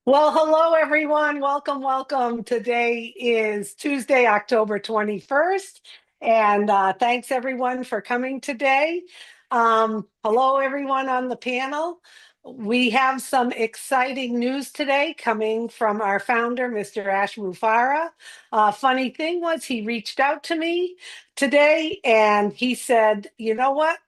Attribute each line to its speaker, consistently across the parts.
Speaker 1: Well, hello everyone. Welcome, welcome. Today is Tuesday, October 21st. And thanks everyone for coming today. Hello everyone on the panel. We have some exciting news today coming from our founder, Mr. Ash Mufareh. Funny thing was he reached out to me today and he said, you know what?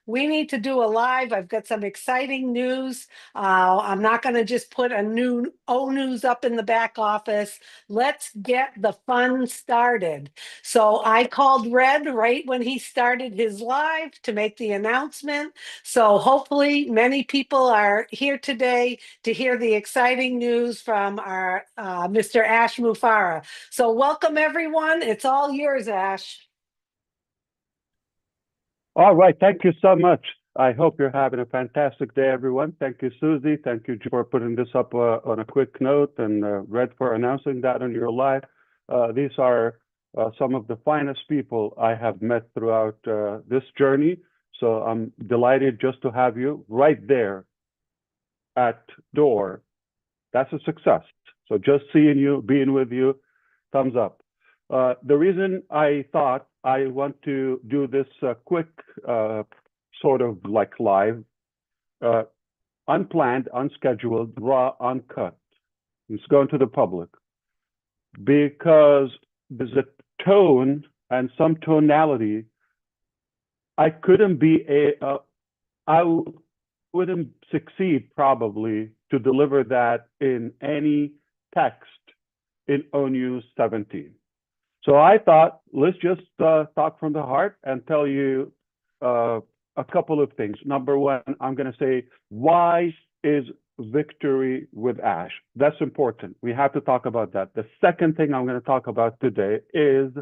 Speaker 1: We need to do a live. I've got some exciting news. I'm not going to just put a new O News up in the back office. Let's get the fun started. So I called Red right when he started his live to make the announcement. So hopefully many people are here today to hear the exciting news from our Mr. Ash Mufareh. So welcome everyone. It's all yours, Ash.
Speaker 2: All right. Thank you so much. I hope you're having a fantastic day, everyone. Thank you, Susie. Thank you for putting this up on a quick note, and Red for announcing that on your live. These are some of the finest people I have met throughout this journey. So I'm delighted just to have you right there at door. That's a success. So just seeing you, being with you, thumbs up. The reason I thought I want to do this quick sort of like live, unplanned, unscheduled, raw, uncut. It's going to the public because there's a tone and some tonality. I couldn't be I wouldn't succeed probably to deliver that in any text in ONU 17. So I thought, let's just talk from the heart and tell you a couple of things. Number one, I'm going to say, why is victory with Ash? That's important. We have to talk about that. The second thing I'm going to talk about today is,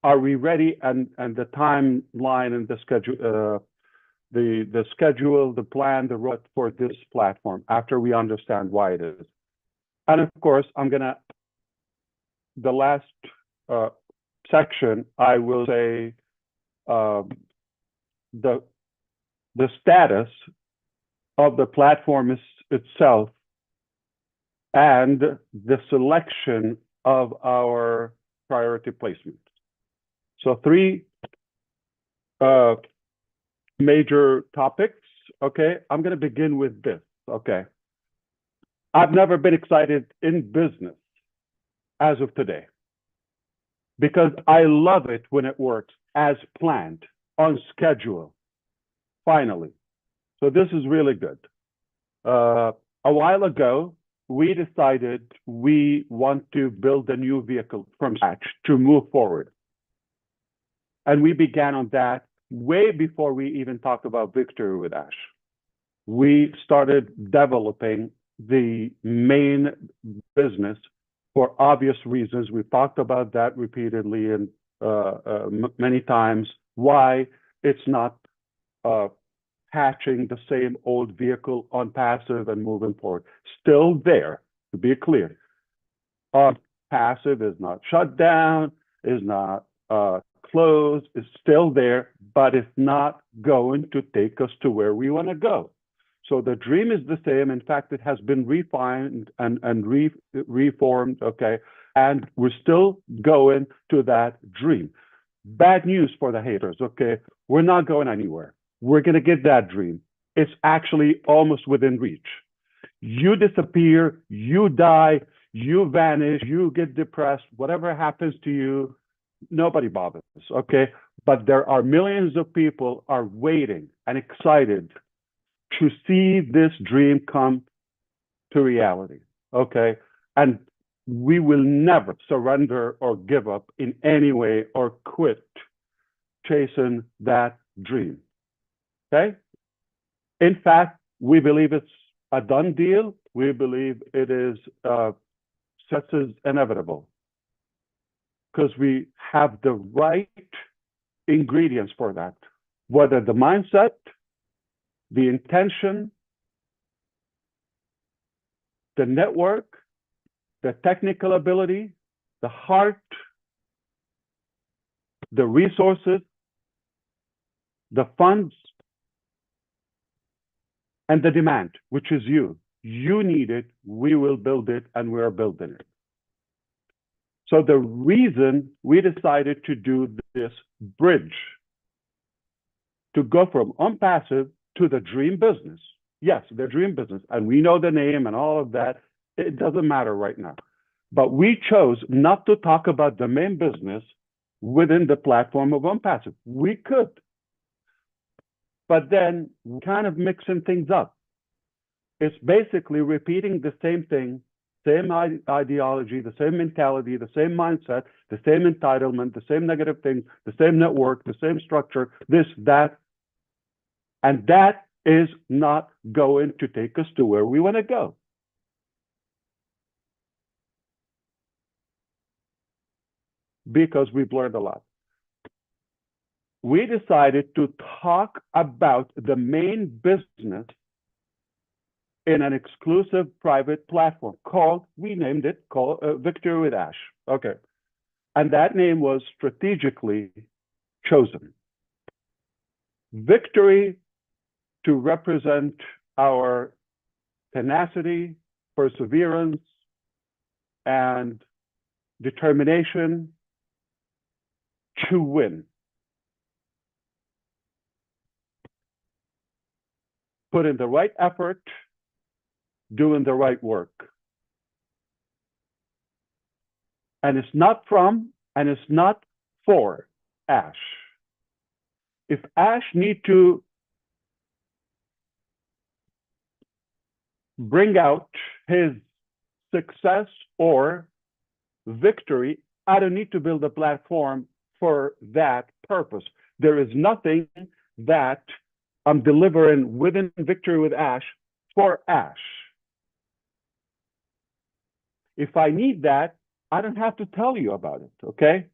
Speaker 2: are we ready? And the timeline and the schedule, the plan, the road for this platform after we understand why it is. And of course, the last section, I will say the status of the platform itself and the selection of our priority placement. So three major topics. Okay, I'm going to begin with this. Okay, I've never been excited in business as of today, because I love it when it works as planned, on schedule, finally. So this is really good. A while ago, we decided we want to build a new vehicle from scratch to move forward. And we began on that way before we even talked about victory with Ash. We started developing the main business for obvious reasons. We've talked about that repeatedly and many times, why it's not patching the same old vehicle on passive and moving forward. Still there, to be clear. Passive is not shut down, is not closed, it's still there, but it's not going to take us to where we want to go. So the dream is the same. In fact, it has been refined and reformed, okay? And we're still going to that dream. Bad news for the haters, okay? We're not going anywhere. We're going to get that dream. It's actually almost within reach. You disappear, you die, you vanish, you get depressed, whatever happens to you, nobody bothers, okay? But there are millions of people are waiting and excited to see this dream come to reality, okay? And we will never surrender or give up in any way or quit chasing that dream, okay? In fact, we believe it's a done deal. We believe it is success inevitable because we have the right ingredients for that, whether the mindset, the intention, the network, the technical ability, the heart, the resources, the funds, and the demand, which is you. You need it, we will build it, and we're building it. So the reason we decided to do this bridge, to go from unpassive to the dream business. Yes, the dream business, and we know the name and all of that. It doesn't matter right now. But we chose not to talk about the main business within the platform of unpassive. We could, but then kind of mixing things up. It's basically repeating the same thing, same ideology, the same mentality, the same mindset, the same entitlement, the same negative things, the same network, the same structure, this, that. And that is not going to take us to where we want to go. Because we've learned a lot. We decided to talk about the main business in an exclusive private platform called, we named it, called Victory with Ash. Okay. And that name was strategically chosen. Victory to represent our tenacity, perseverance, and determination to win. Put in the right effort, doing the right work. And it's not from, and it's not for Ash. If Ash need to bring out his success or victory, I don't need to build a platform for that purpose. There is nothing that I'm delivering within Victory with Ash for Ash. If I need that, I don't have to tell you about it, okay?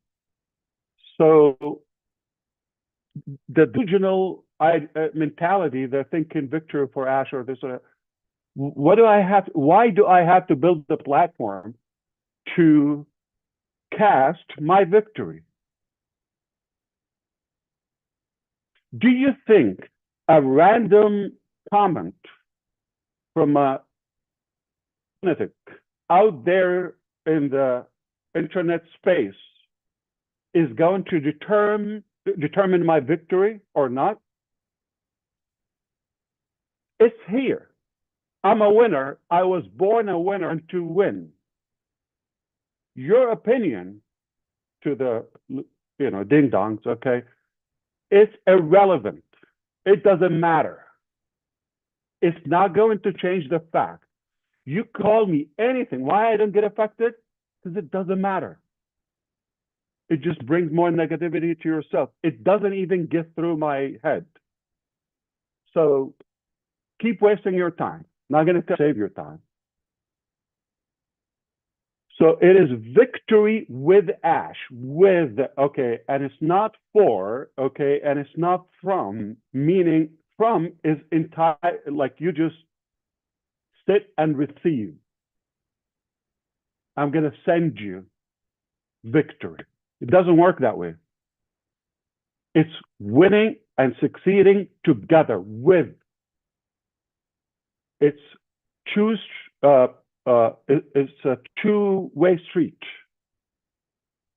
Speaker 2: So the delusional mentality, they're thinking Victory for Ash or this or that. Why do I have to build the platform to cast my victory? Do you think a random comment from a lunatic out there in the internet space is going to determine my victory or not? It's here. I'm a winner. I was born a winner and to win. Your opinion to the, ding-dongs, okay, it's irrelevant. It doesn't matter. It's not going to change the fact. You call me anything. Why I don't get affected? Because it doesn't matter. It just brings more negativity to yourself. It doesn't even get through my head. So keep wasting your time. Not going to save your time. So it is Victory with Ash, with, okay, and it's not for, okay, and it's not from, meaning from is entire, like you just sit and receive. I'm going to send you victory. It doesn't work that way. It's winning and succeeding together with. It's it's a two-way street.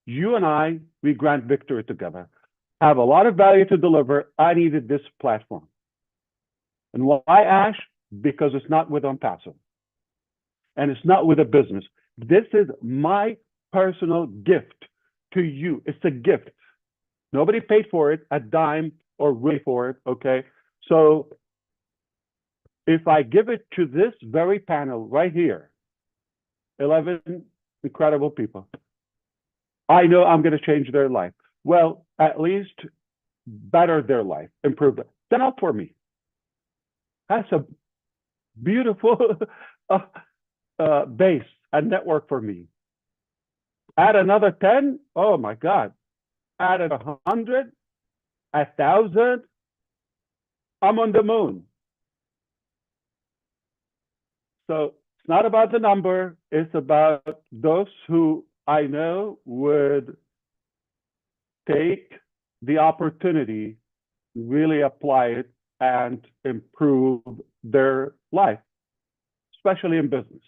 Speaker 2: You and I, we grant victory together. Have a lot of value to deliver. I needed this platform. And why Ash? Because it's not with unpassive. And it's not with a business. This is my personal gift to you. It's a gift. Nobody paid for it, a dime or really for it, okay? So if I give it to this very panel right here, 11 incredible people, I know I'm going to change their life. Well, at least better their life, improve it. Then not for me. That's a beautiful base and network for me. Add another 10, oh my God. Add 100, 1,000, I'm on the moon. So it's not about the number, it's about those who I know would take the opportunity, really apply it and improve their life. especially in business.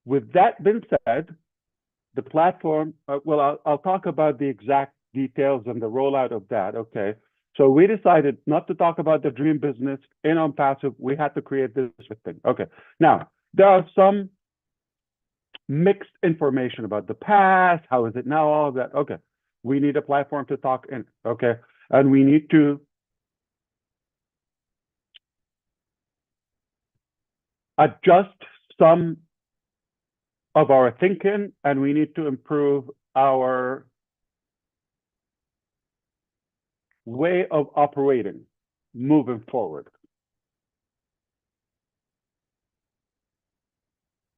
Speaker 2: With that being said, the platform, I'll talk about the exact details and the rollout of that, okay? So we decided not to talk about the dream business in on passive. We had to create this thing. Okay. Now, there are some mixed information about the past. How is it now? All of that. Okay. We need a platform to talk in. Okay. And we need to adjust some of our thinking, and we need to improve our way of operating moving forward.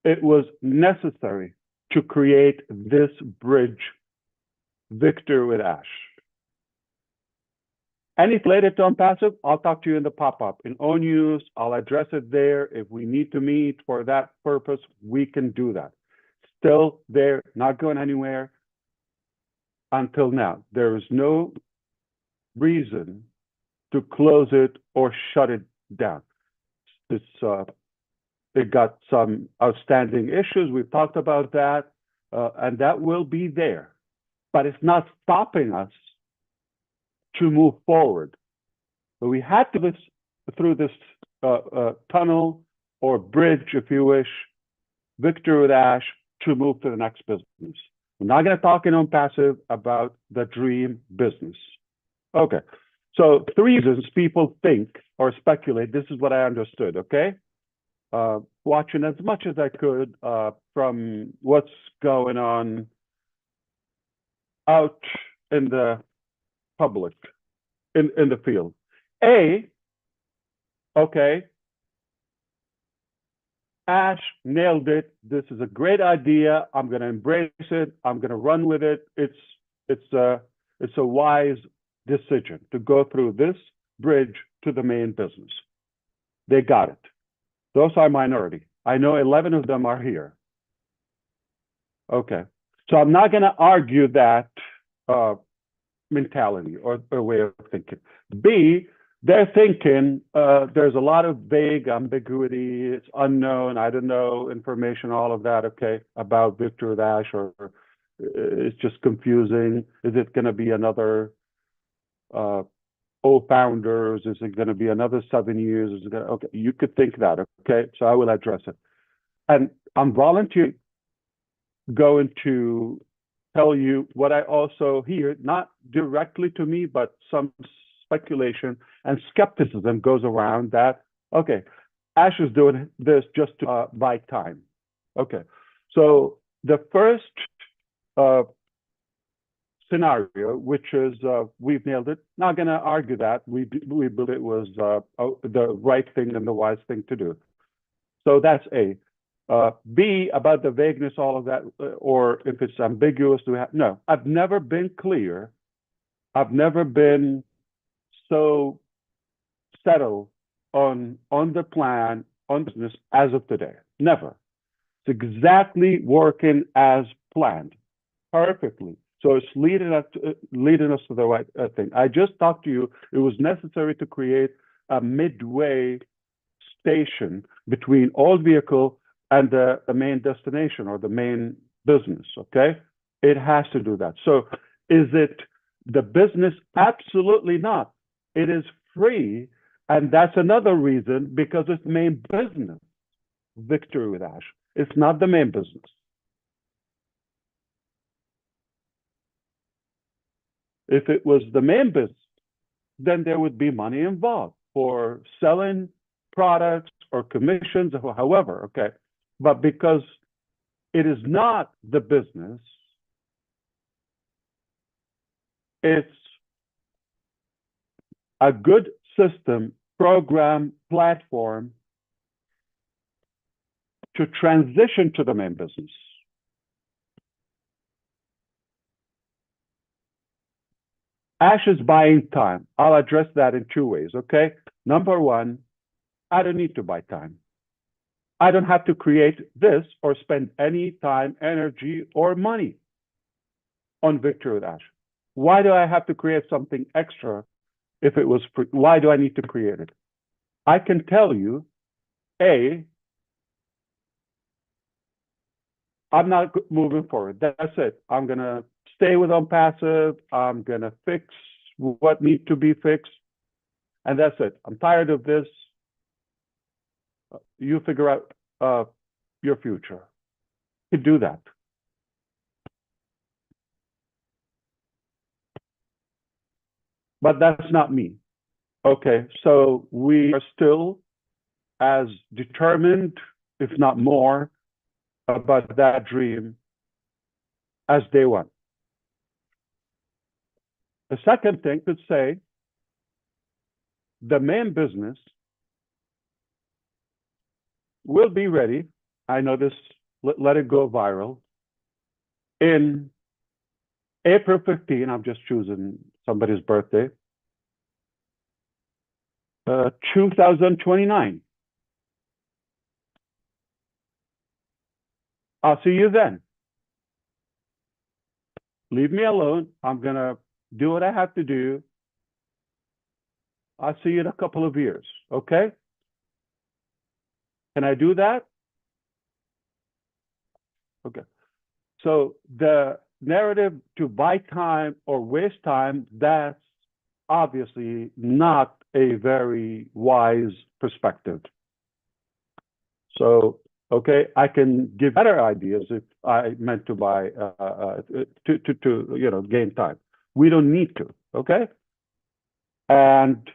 Speaker 2: It was necessary to create this bridge, Victor with Ash. Anything related to unpassive, I'll talk to you in the pop-up. In own use, I'll address it there. If we need to meet for that purpose, we can do that. Still there, not going anywhere until now. There is no reason to close it or shut it down. It got some outstanding issues. We've talked about that, and that will be there. But it's not stopping us to move forward. So we had to through this tunnel or bridge, if you wish, Victor with Ash, to move to the next business. We're not going to talk in on passive about the dream business. Okay. So 3 reasons people think or speculate. This is what I understood. Okay. Watching as much as I could from what's going on out in the public, in the field. Okay, Ash nailed it. This is a great idea. I'm going to embrace it. I'm going to run with it. It's a wise decision to go through this bridge to the main business. They got it. Those are minority. I know 11 of them are here. Okay. So I'm not going to argue that mentality or way of thinking. B, they're thinking there's a lot of vague ambiguity. It's unknown. I don't know information, all of that. Okay. About Victor Dash, or it's just confusing. Is it going to be another founders? Is it going to be another 7 years? Is it going to, okay, you could think that. Okay, so I will address it. And I'm volunteering going to tell you what I also hear, not directly to me, but some speculation and skepticism goes around that, okay, Ash is doing this just to buy time. Okay, so the first scenario, which is we've nailed it. Not going to argue that. We believe it was the right thing and the wise thing to do. So that's A. B, about the vagueness, all of that, or if it's ambiguous, do we have? No, I've never been clear. I've never been so settled on the plan, on business as of today. Never. It's exactly working as planned, perfectly. So it's leading us to the right thing. I just talked to you. It was necessary to create a midway station between old vehicle and the main destination or the main business. Okay, it has to do that. So is it the business? Absolutely not. It is free, and that's another reason, because it's main business. Victory with Ash. It's not the main business. If it was the main business, then there would be money involved for selling products or commissions or however, okay? But because it is not the business, it's a good system, program, platform to transition to the main business. Ash is buying time. I'll address that in 2 ways, okay? Number 1, I don't need to buy time. I don't have to create this or spend any time, energy, or money on Victory with Ash. Why do I have to create something extra if it was, why do I need to create it? I can tell you, A, I'm not moving forward. That's it. I'm going to stay with OnPassive. I'm going to fix what needs to be fixed. And that's it. I'm tired of this. You figure out your future. You do that. But that's not me. Okay, so we are still as determined, if not more, about that dream as day one. The second thing could say the main business will be ready. I know this, let it go viral. In April 15, I'm just choosing somebody's birthday, 2029. I'll see you then. Leave me alone. I'm going to do what I have to do. I'll see you in a couple of years, okay? Can I do that? Okay. So the narrative to buy time or waste time, that's obviously not a very wise perspective. So, okay, I can give better ideas if I meant to buy, to gain time. We don't need to, okay? And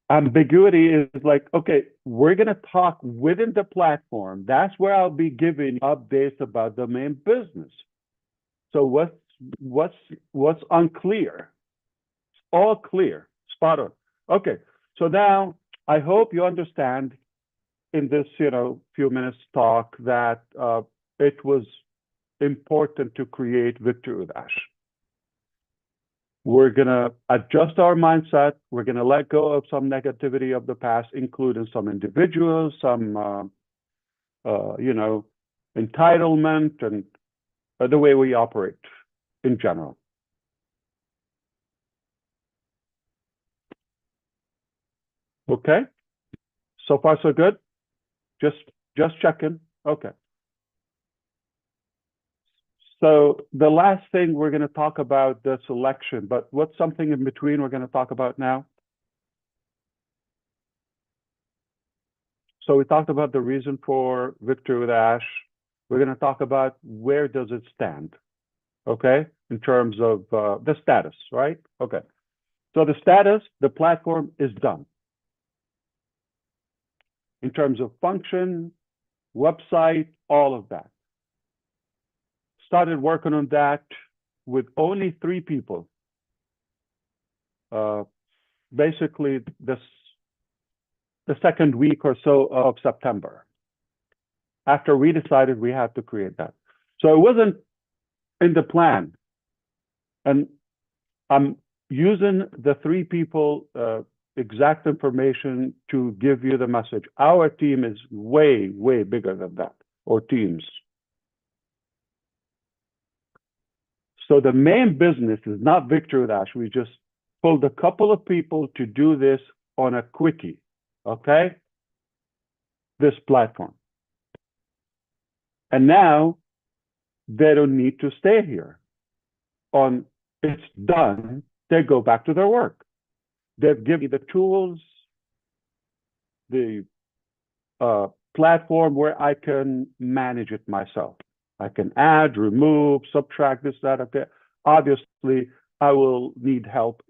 Speaker 2: ambiguity is like, okay, we're going to talk within the platform. That's where I'll be giving updates about the main business. So what's unclear? It's all clear, spot on. Okay, so now I hope you understand in this few minutes talk that it was important to create Victory with Ash. We're going to adjust our mindset. We're going to let go of some negativity of the past, including some individuals, some, entitlement, and the way we operate in general. Okay? So far, so good? Just checking. Okay. So the last thing we're going to talk about the selection, but what's something in between we're going to talk about now? So we talked about the reason for Victory with Ash. We're going to talk about where does it stand, okay, in terms of the status, right? Okay. So the status, the platform is done. In terms of function, website, all of that. Started working on that with only 3 people. Basically, the second week or so of September, after we decided we had to create that. So it wasn't in the plan. And I'm using the 3 people exact information to give you the message. Our team is way, way bigger than that, or teams. So the main business is not Victory with Ash. We just pulled a couple of people to do this on a quickie, okay? This platform. And now they don't need to stay here. On it's done, they go back to their work. They've given me the tools, the platform where I can manage it myself. I can add, remove, subtract this, that, okay. Obviously, I will need help,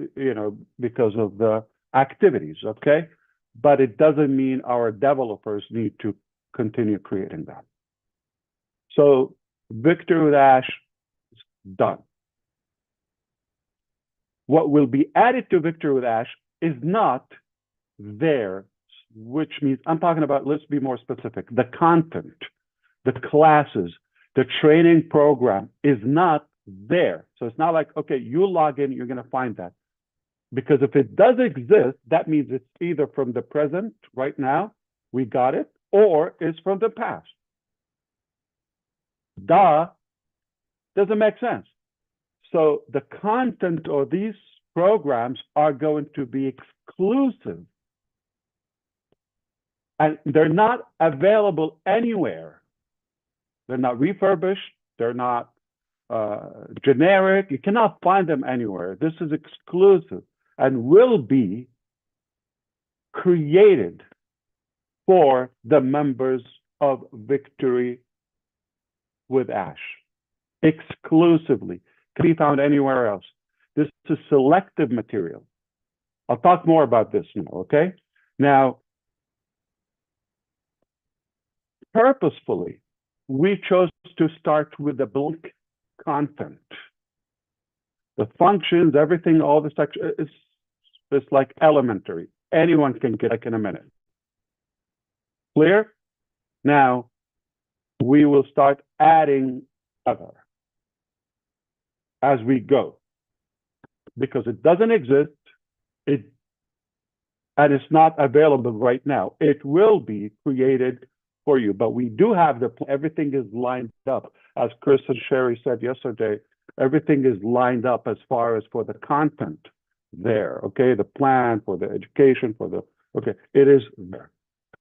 Speaker 2: because of the activities, okay? But it doesn't mean our developers need to continue creating that. So Victory with Ash is done. What will be added to Victory with Ash is not there, which means I'm talking about, let's be more specific, the content, the classes, the training program is not there. So it's not like, okay, you log in, you're going to find that. Because if it does exist, that means it's either from the present, right now, we got it, or it's from the past. Doesn't make sense. So the content of these programs are going to be exclusive. And they're not available anywhere. They're not refurbished. They're not generic. You cannot find them anywhere. This is exclusive and will be created for the members of Victory with Ash. Exclusively. Can be found anywhere else. This is selective material. I'll talk more about this now, okay? Now, purposefully, we chose to start with the blank content. The functions, everything, all the section is like elementary. Anyone can get like in a minute. Clear? Now, we will start adding other as we go. Because it doesn't exist, and it's not available right now. It will be created for you, but we do have everything is lined up. As Chris and Sherry said yesterday, everything is lined up as far as for the content there, okay? The plan for the education, okay, it is there.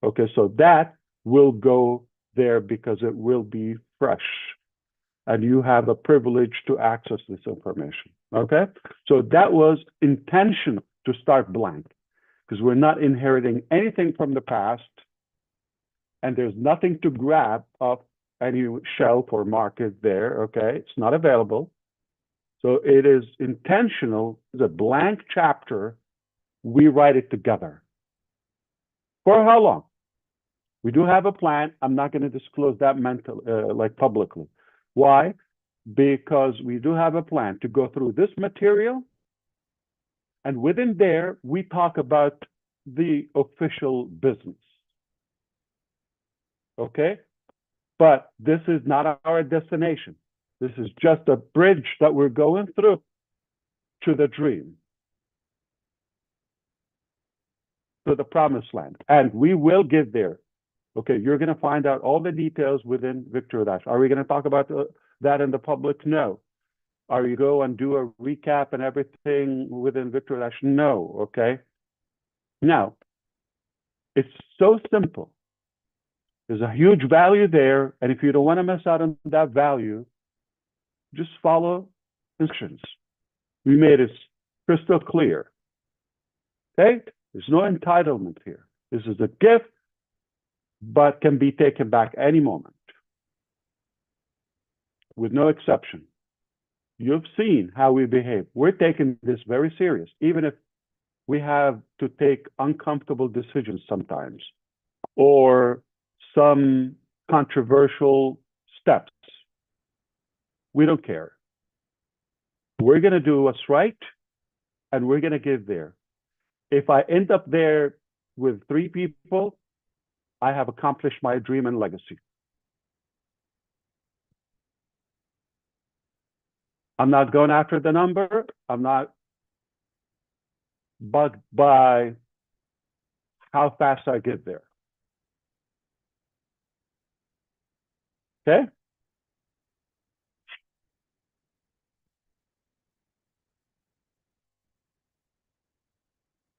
Speaker 2: Okay, so that will go there because it will be fresh. And you have a privilege to access this information, okay? So that was intentional to start blank because we're not inheriting anything from the past and there's nothing to grab off any shelf or market there, okay? It's not available. So it is intentional, it's a blank chapter, we write it together. For how long? We do have a plan. I'm not going to disclose that like publicly. Why? Because we do have a plan to go through this material, and within there, we talk about the official business. Okay? But this is not our destination. This is just a bridge that we're going through to the dream, to the promised land. And we will get there. Okay, you're going to find out all the details within Victory Dash. Are we going to talk about that in the public? No. Are you go and do a recap and everything within Victory Dash? No, okay? Now, it's so simple. There's a huge value there, and if you don't want to miss out on that value, just follow instructions. We made it crystal clear. Okay? There's no entitlement here. This is a gift, but can be taken back any moment, with no exception. You've seen how we behave. We're taking this very serious, even if we have to take uncomfortable decisions sometimes, or some controversial steps. We don't care. We're going to do what's right, and we're going to get there. If I end up there with 3 people, I have accomplished my dream and legacy. I'm not going after the number. I'm not bugged by how fast I get there. Okay?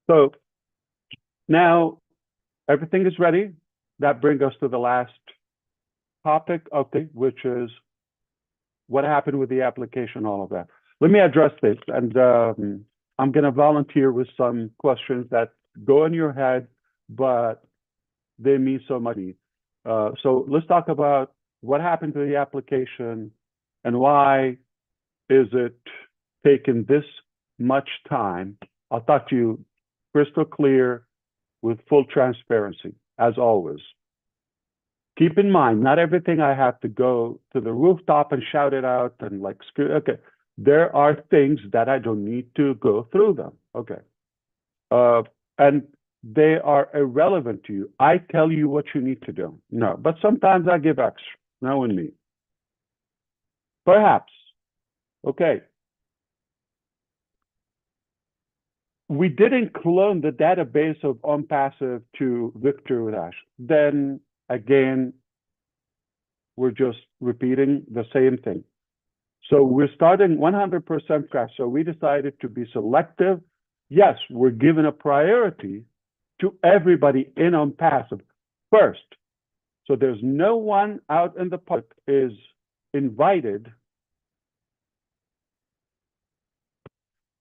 Speaker 2: So now everything is ready. That brings us to the last topic, okay, which is what happened with the application, all of that. Let me address this, and I'm going to volunteer with some questions that go in your head, but they mean so much. So let's talk about what happened to the application and why is it taking this much time. I'll talk to you crystal clear with full transparency, as always. Keep in mind, not everything I have to go to the rooftop and shout it out and like, okay. There are things that I don't need to go through them, okay. And they are irrelevant to you. I tell you what you need to do. No, but sometimes I give extra, knowing me. Perhaps, okay. We didn't clone the database of OnPassive to Victory Dash. Then again, we're just repeating the same thing. So we're starting 100% cash. So we decided to be selective. Yes, we're giving a priority to everybody in on passive first. So there's no one out in the public is invited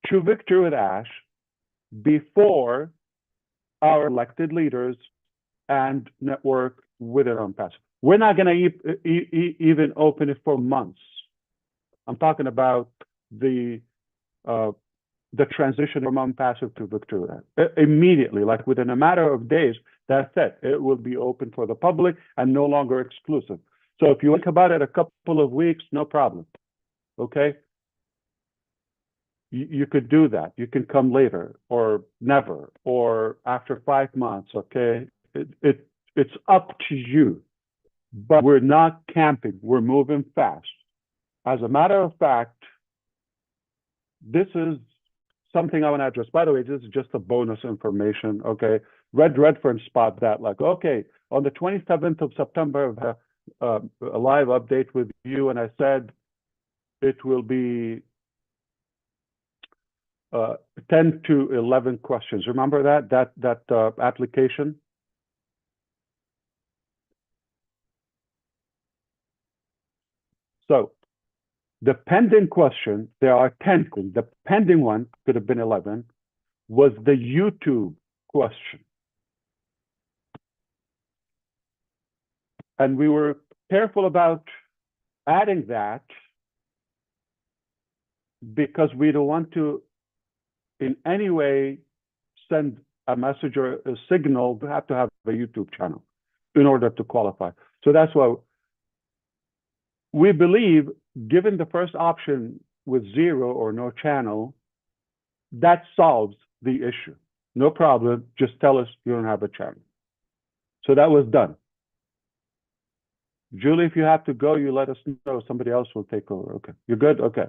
Speaker 2: to Victory with Ash before our elected leaders and network with it on passive. We're not going to even open it for months. I'm talking about the transition from on-passive to Victory. Immediately, like within a matter of days, that's it. It will be open for the public and no longer exclusive. So if you think about it a couple of weeks, no problem. Okay? You could do that. You can come later or never or after 5 months. Okay? It's up to you. But we're not camping. We're moving fast. As a matter of fact, this is something I want to address. By the way, this is just a bonus information, okay? Red Redfern spot that, like, okay, on the 27th of September, a live update with you, and I said it will be 10 to 11 questions. Remember that application? So the pending question, there are 10. The pending one could have been 11, was the YouTube question. And we were careful about adding that because we don't want to in any way send a message or a signal. We have to have a YouTube channel in order to qualify. So that's why we believe, given the first option with 0 or no channel, that solves the issue. No problem. Just tell us you don't have a channel. So that was done. Julie, if you have to go, you let us know. Somebody else will take over. Okay. You're good? Okay.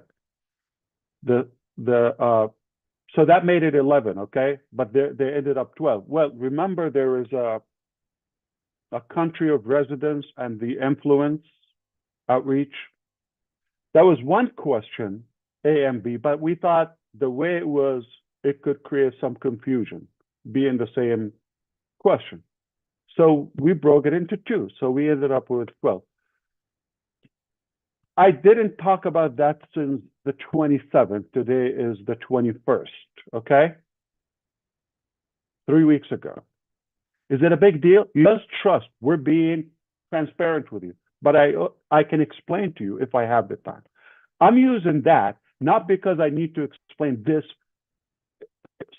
Speaker 2: So that made it 11, okay? But they ended up 12. Well, remember there is a country of residence and the influence outreach. That was one question, A and B, but we thought the way it was, it could create some confusion, being the same question. So we broke it into 2. So we ended up with 12. I didn't talk about that since the 27th. Today is the 21st, okay? 3 weeks ago. Is it a big deal? You just trust. We're being transparent with you. But I can explain to you if I have the time. I'm using that not because I need to explain this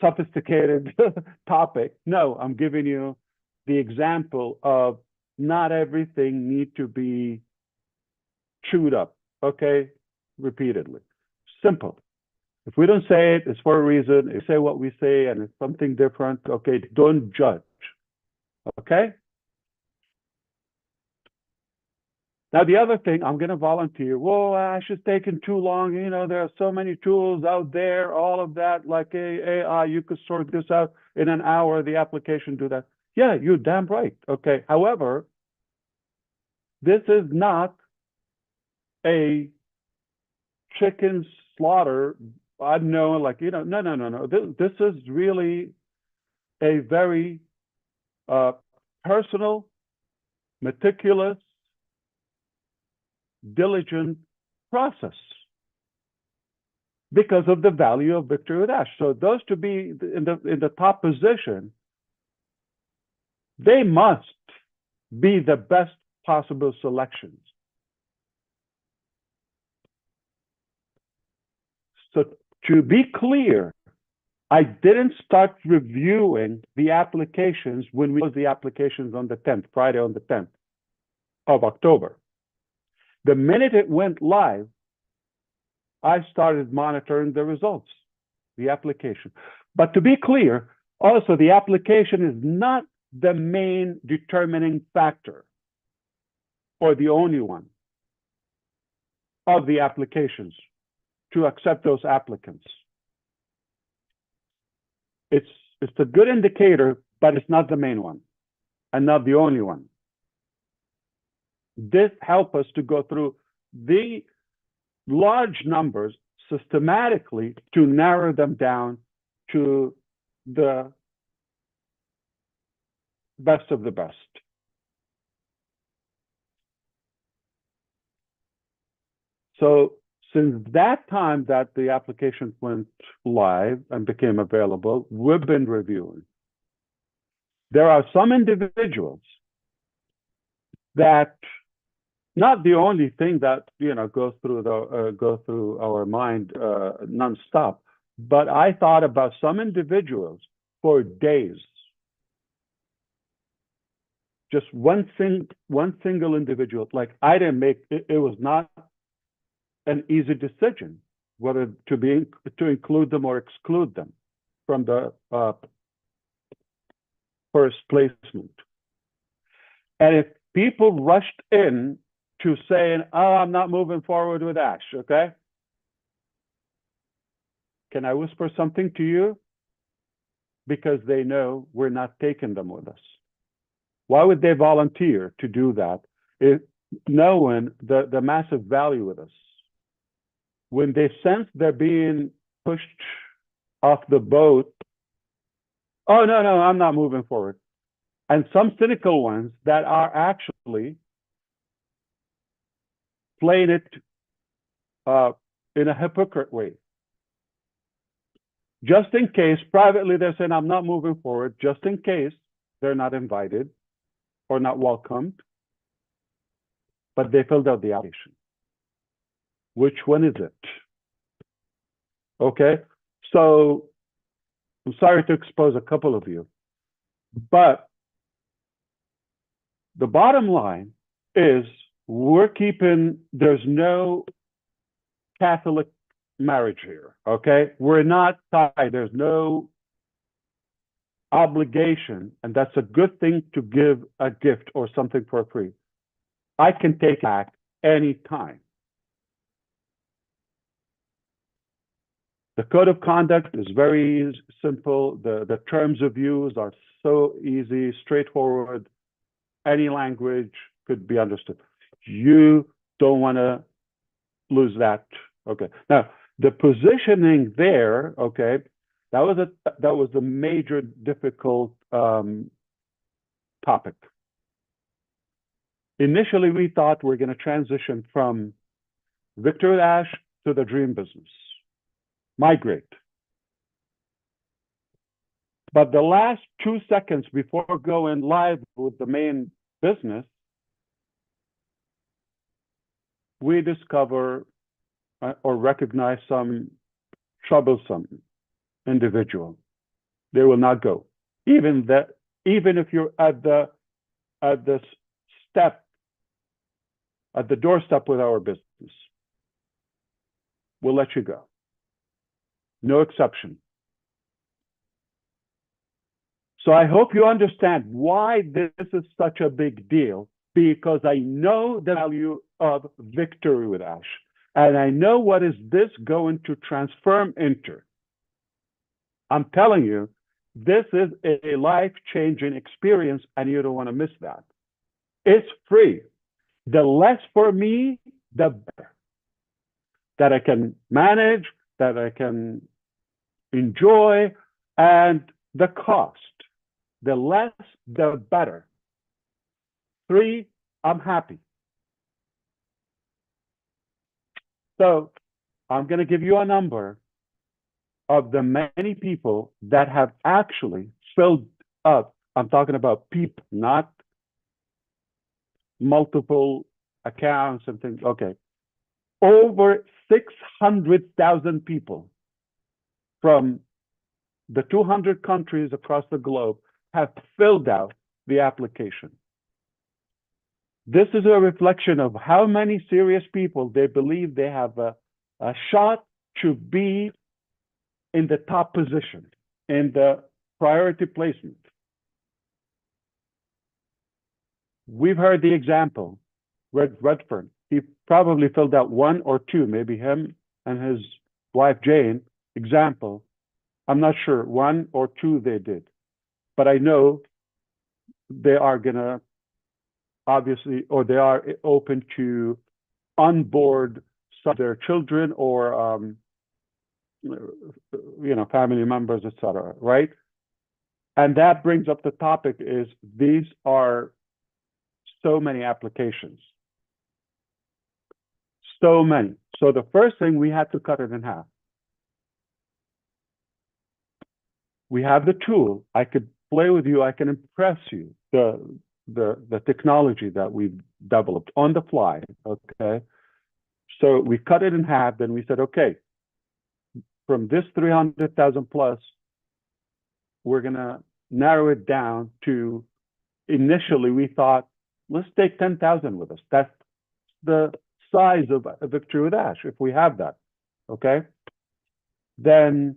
Speaker 2: sophisticated topic. No, I'm giving you the example of not everything need to be chewed up, okay, repeatedly. Simple. If we don't say it, it's for a reason. If we say what we say and it's something different, okay, don't judge, okay? Now, the other thing, I'm going to volunteer. Whoa, Ash, it's taking too long. You know, there are so many tools out there, all of that, like AI, you could sort this out in an hour, the application do that. Yeah, you're damn right, okay? However, this is not a chicken slaughter. I know, like, you know, no. This is really a very personal, meticulous, diligent process because of the value of Victory with Ash. So those to be in the top position, they must be the best possible selections. So to be clear, I didn't start reviewing the applications when we closed the applications on the 10th, Friday on the 10th of October. The minute it went live, I started monitoring the results, the application. But to be clear, also the application is not the main determining factor or the only one of the applications to accept those applicants. It's a good indicator, but it's not the main one and not the only one. This helps us to go through the large numbers systematically to narrow them down to the best of the best. So since that time that the application went live and became available, we've been reviewing. There are some individuals that, not the only thing that goes through our mind nonstop, but I thought about some individuals for days. Just one single individual. Like, I didn't make it. It was not an easy decision whether to include them or exclude them from the first placement. And if people rushed in to saying, "Oh, I'm not moving forward with Ash," okay? Can I whisper something to you? Because they know we're not taking them with us. Why would they volunteer to do that if knowing the massive value with us? When they sense they're being pushed off the boat, "Oh, no, I'm not moving forward." And some cynical ones that are actually playing it in a hypocrite way. Just in case, privately, they're saying, "I'm not moving forward," just in case they're not invited or not welcomed, but they filled out the application. Which one is it? Okay, so I'm sorry to expose a couple of you, but the bottom line is there's no Catholic marriage here, okay? We're not tied. There's no obligation, and that's a good thing to give a gift or something for free. I can take it back anytime. The code of conduct is very simple. The terms of use are so easy, straightforward. Any language could be understood. You don't want to lose that. Okay. Now, the positioning there, okay, that was a major difficult topic. Initially, we thought we're going to transition from Victor with Ash to the dream business, migrate. But the last 2 seconds before going live with the main business, we discover or recognize some troublesome individual. They will not go. Even if you're at the doorstep with our business, we'll let you go. No exception. So I hope you understand why this is such a big deal, because I know the value of victory with Ash. And I know what is this going to transform into. I'm telling you, this is a life-changing experience, and you don't want to miss that. It's free. The less for me, the better. That I can manage, that I can enjoy, and the cost. The less, the better. 3, I'm happy. So I'm going to give you a number of the many people that have actually filled up. I'm talking about people, not multiple accounts and things. Okay. Over 600,000 people from the 200 countries across the globe have filled out the application. This is a reflection of how many serious people they believe they have a shot to be in the top position, in the priority placement. We've heard the example, Redfern. He probably filled out 1 or 2, maybe him and his wife Jane, example. I'm not sure, 1 or 2 they did. But I know they are going to obviously, or they are open to onboard their children or family members, etc. Right? And that brings up the topic is these are so many applications. So many. So the first thing, we had to cut it in half. We have the tool. I could play with you. I can impress you. The technology that we've developed on the fly. Okay. So we cut it in half. Then we said, okay, from this 300,000 plus, we're gonna narrow it down to. Initially, we thought, let's take 10,000 with us. That's the size of Victory with Ash, if we have that. Okay. Then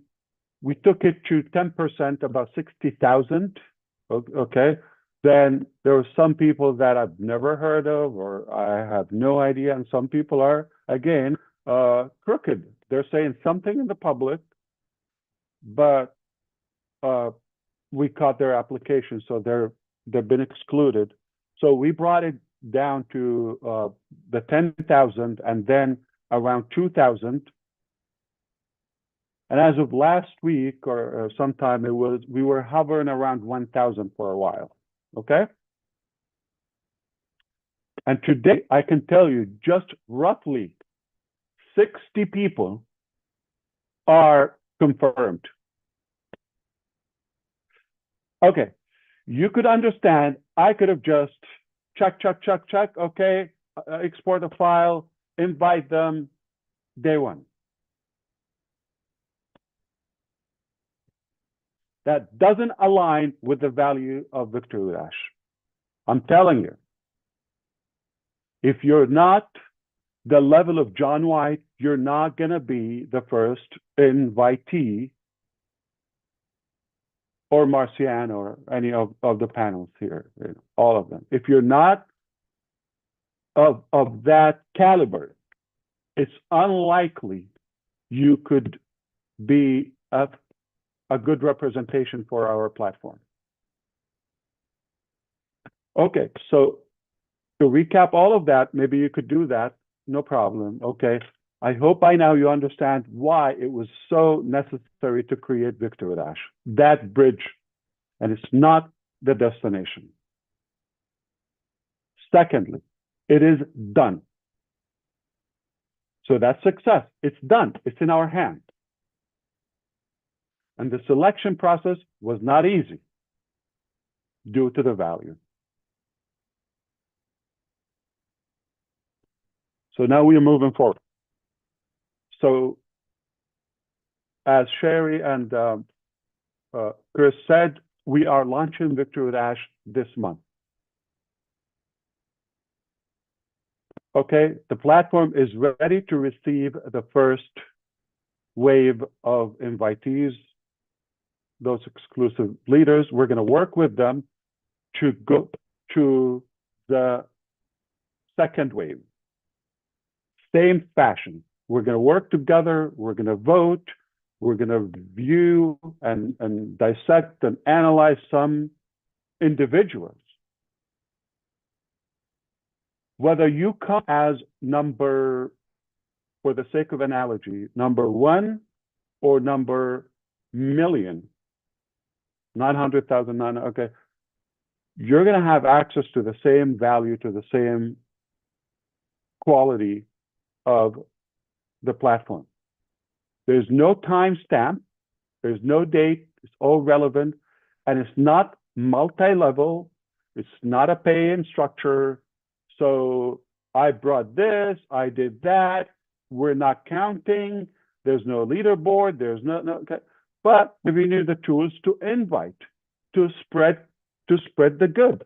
Speaker 2: we took it to 10%, about 60,000. Okay. Then there were some people that I've never heard of, or I have no idea. And some people are, again, crooked. They're saying something in the public, but we caught their application. So they've been excluded. So we brought it down to the 10,000 and then around 2,000. And as of last week or sometime, we were hovering around 1,000 for a while. Okay. And today I can tell you just roughly 60 people are confirmed. Okay. You could understand, I could have just check. Okay. Export a file, invite them, day one. That doesn't align with the value of Victory with Ash. I'm telling you, if you're not the level of John White, you're not going to be the first invitee or Marcian or any of the panels here, all of them. If you're not of that caliber, it's unlikely you could be a good representation for our platform. Okay, so to recap all of that, maybe you could do that, no problem. Okay, I hope by now you understand why it was so necessary to create Victory with Ash, that bridge, and it's not the destination. Secondly, it is done. So that's success. It's done. It's in our hand. And the selection process was not easy due to the value. So now we are moving forward. So as Sherry and Chris said, we are launching Victory with Ash this month. Okay, the platform is ready to receive the first wave of invitees, those exclusive leaders. We're going to work with them to go to the second wave. Same fashion. We're going to work together. We're going to vote. We're going to view and dissect and analyze some individuals. Whether you come as number, for the sake of analogy, number 1 or number million, 900,000, okay, you're going to have access to the same value, to the same quality of the platform. There's no timestamp, there's no date, it's all relevant, and it's not multi-level, it's not a pay-in structure. So I brought this, I did that, we're not counting, there's no leaderboard, there's no okay. But we need the tools to invite, to spread the good.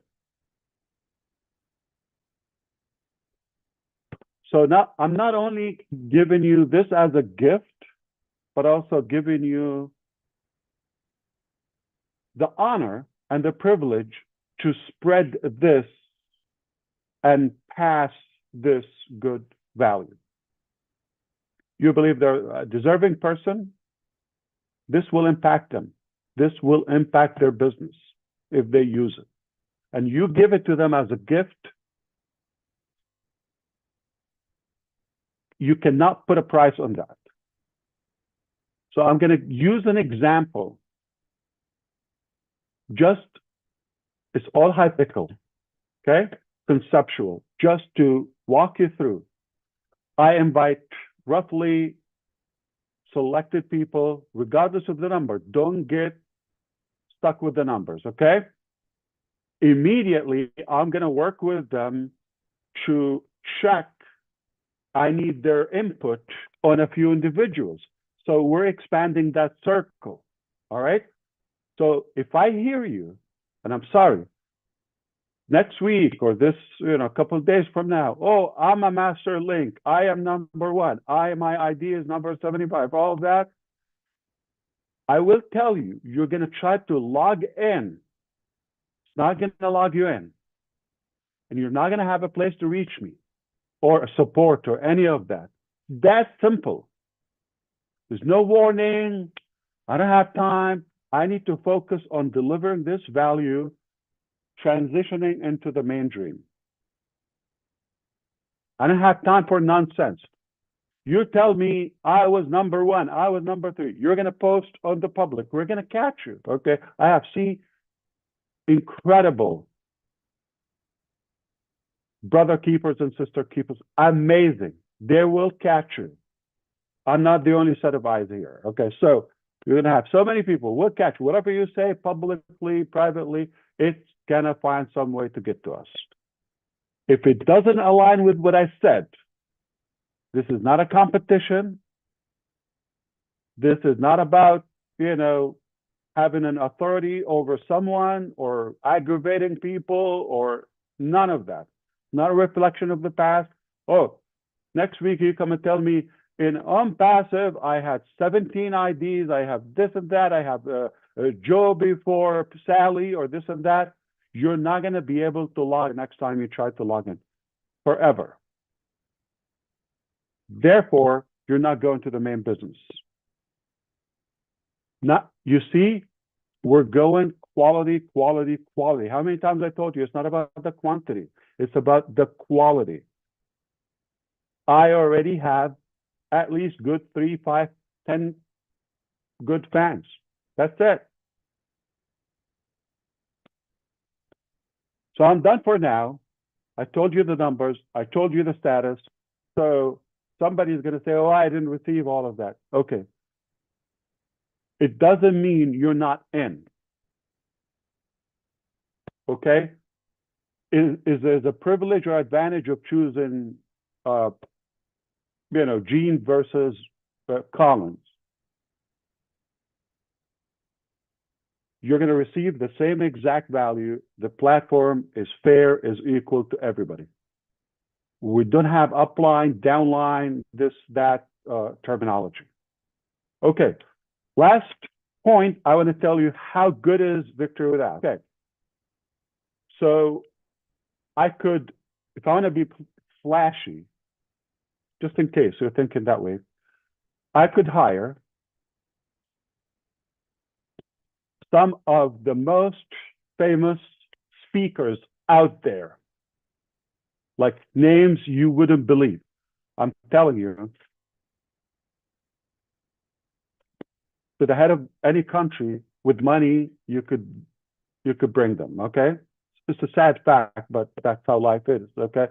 Speaker 2: So now I'm not only giving you this as a gift, but also giving you the honor and the privilege to spread this and pass this good value. You believe they're a deserving person? This will impact them. This will impact their business if they use it. And you give it to them as a gift. you cannot put a price on that. So I'm going to use an example. Just, it's all hypothetical, okay? Conceptual, just to walk you through. I invite roughly selected people, regardless of the number. Don't get stuck with the numbers, okay? Immediately, I'm going to work with them to check. I need their input on a few individuals. So we're expanding that circle, all right? So if I hear you, and I'm sorry, next week or this, a couple of days from now, oh, I'm a master link. I am number one. My ID is number 75. All of that, I will tell you, you're going to try to log in. It's not going to log you in. And you're not going to have a place to reach me or support or any of that. That's simple. There's no warning. I don't have time. I need to focus on delivering this value, transitioning into the main dream. I don't have time for nonsense. You tell me I was number one, I was number three. You're going to post on the public. We're going to catch you, okay? I have seen incredible brother keepers and sister keepers. Amazing. They will catch you. I'm not the only set of eyes here, okay? So you're going to have so many people. We'll catch you. Whatever you say publicly, privately, it's going to find some way to get to us. If it doesn't align with what I said, this is not a competition. This is not about, having an authority over someone or aggravating people or none of that. Not a reflection of the past. Oh, next week you come and tell me on passive, I had 17 IDs. I have this and that. I have Joe before Sally or this and that. You're not going to be able to log next time you try to log in forever. Therefore, you're not going to the main business. You see, we're going quality, quality, quality. How many times I told you it's not about the quantity, it's about the quality. I already have at least good 3, 5, 10 good fans. That's it. So I'm done for now. I told you the numbers. I told you the status. So somebody's going to say, oh, I didn't receive all of that. Okay. It doesn't mean you're not in. Okay? Is there a privilege or advantage of choosing, Gene versus Collins? You're going to receive the same exact value. The platform is fair, is equal to everybody. We don't have upline, downline, this, that terminology. Okay. Last point, I want to tell you how good is Victory Without. Okay. So I could, if I want to be flashy, just in case you're thinking that way, I could hire some of the most famous speakers out there, like names you wouldn't believe. I'm telling you, to the head of any country with money, you could bring them, okay? It's a sad fact, but that's how life is, okay?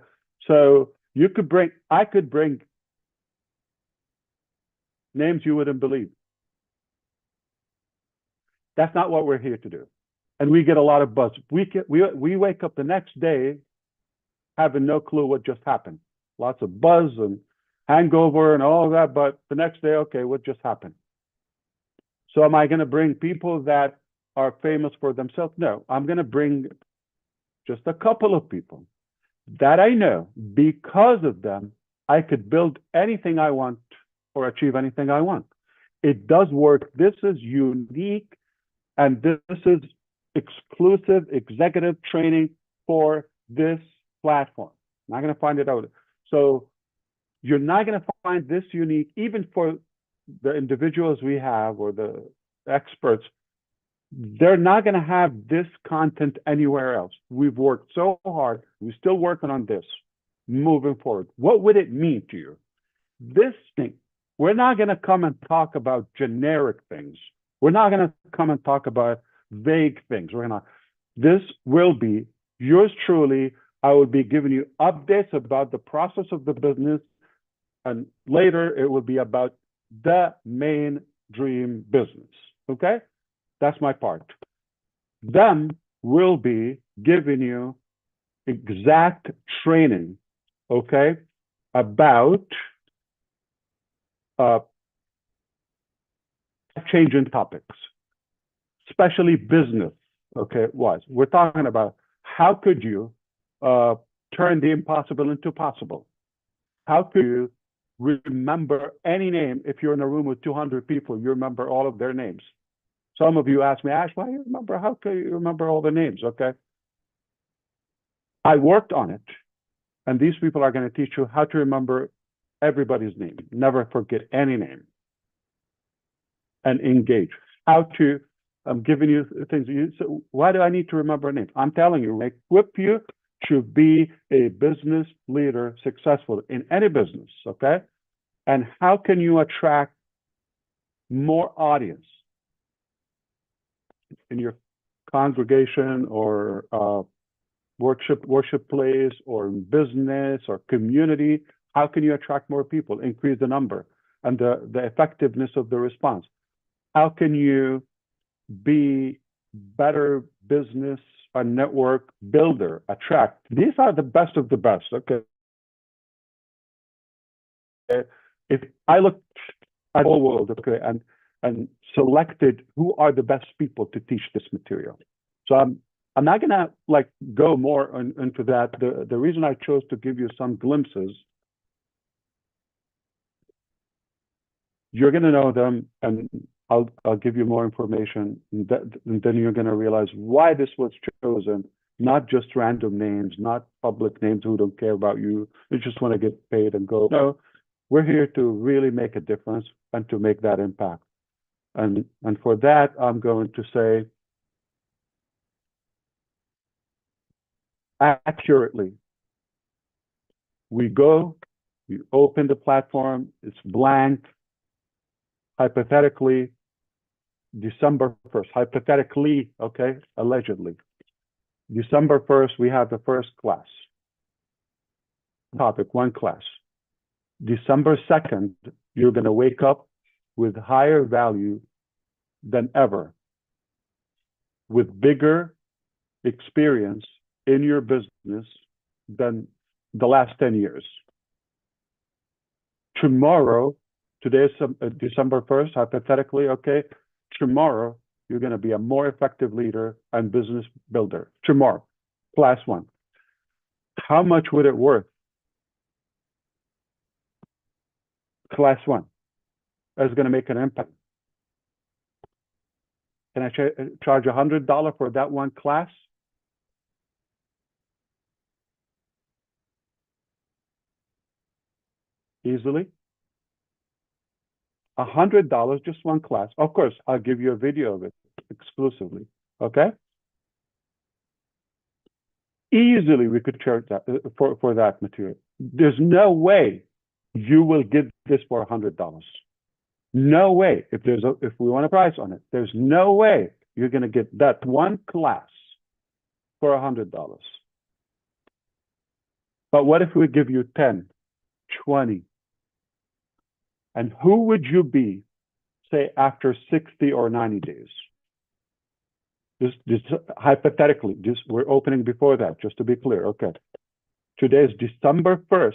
Speaker 2: So I could bring names you wouldn't believe. That's not what we're here to do. And we get a lot of buzz. We wake up the next day having no clue what just happened. Lots of buzz and hangover and all of that, but the next day, okay, what just happened? So am I going to bring people that are famous for themselves? No, I'm going to bring just a couple of people that I know because of them, I could build anything I want or achieve anything I want. It does work. This is unique, and this is exclusive executive training for this platform. I'm not going to find it out. So you're not going to find this unique, even for the individuals we have or the experts. They're not going to have this content anywhere else. We've worked so hard. We're still working on this moving forward. What would it mean to you? this thing, we're not going to come and talk about generic things. We're not going to come and talk about vague things. This will be yours truly. I will be giving you updates about the process of the business. And later it will be about the main dream business. Okay? That's my part. Then we'll be giving you exact training, okay, about changing topics, especially business, okay, we're talking about how could you turn the impossible into possible? How could you remember any name? If you're in a room with 200 people, you remember all of their names. Some of you ask me, Ash, why do you remember? How can you remember all the names? Okay. I worked on it. And these people are going to teach you how to remember everybody's name. Never forget any name. And engage. How to, I'm giving you things. So why do I need to remember a name? I'm telling you, equip you to be a business leader, successful in any business, okay? And how can you attract more audience in your congregation or worship place or business or community? How can you attract more people, increase the number and the effectiveness of the response? How can you be better business and network builder, attract? These are the best of the best, okay? If I looked at the whole world, okay, and selected who are the best people to teach this material. So I'm not gonna go more into that. The reason I chose to give you some glimpses, you're gonna know them, and I'll give you more information, and then you're gonna realize why this was chosen. Not just random names, not public names who don't care about you. They just want to get paid and go. No, we're here to really make a difference and to make that impact. And for that, I'm going to say accurately. We open the platform, it's blank. Hypothetically, December 1st, hypothetically, okay, allegedly. December 1st, we have the first class. Topic, one class. December 2nd, you're going to wake up with higher value than ever, with bigger experience in your business than the last 10 years. Tomorrow, today is December 1st, hypothetically, okay? Tomorrow, you're going to be a more effective leader and business builder. Tomorrow, class one. How much would it worth? Class one is going to make an impact. Can I charge $100 for that one class? Easily. $100, just one class. Of course, I'll give you a video of it exclusively. Okay? Easily, we could charge that for that material. There's no way you will get this for $100. No way. If we want a price on it, there's no way you're going to get that one class for $100. But what if we give you 10, 20? And who would you be, say, after 60 or 90 days? Just hypothetically, we're opening before that, just to be clear. Okay. Today is December 1st.